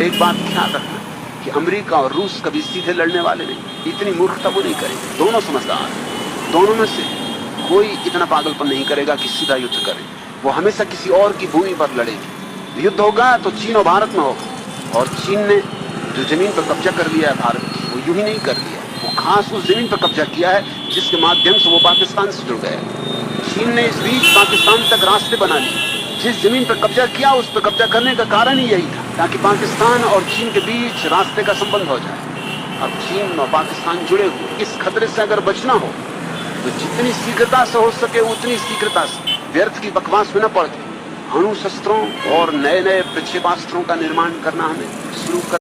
एक बात ख्याल रखना कि अमेरिका और रूस कभी सीधे लड़ने वाले नहीं, इतनी मूर्खता वो नहीं करेंगे। दोनों समझदार, दोनों में से कोई इतना पागलपन नहीं करेगा कि सीधा युद्ध करे। वो हमेशा किसी और की भूमि पर लड़ेंगे। युद्ध होगा तो चीन और भारत में होगा, और चीन ने जो जमीन पर कब्जा कर लिया है भारत की, वो यूं ही नहीं कर लिया, वो खास उस जमीन पर कब्जा किया है जिसके माध्यम से वो पाकिस्तान से जुड़ गया। चीन ने इस बीच पाकिस्तान तक रास्ते बना लिए। जिस जमीन पर कब्जा किया उस पर कब्जा करने का कारण ही यही था, ताकि पाकिस्तान और चीन के बीच रास्ते का संबंध हो जाए। अब चीन और पाकिस्तान जुड़े हुए, इस खतरे से अगर बचना हो तो जितनी शीघ्रता से हो सके उतनी शीघ्रता से, व्यर्थ की बकवास में न पड़ के अणु शस्त्रों और नए नए प्रक्षेपास्त्रों का निर्माण करना हमें शुरू कर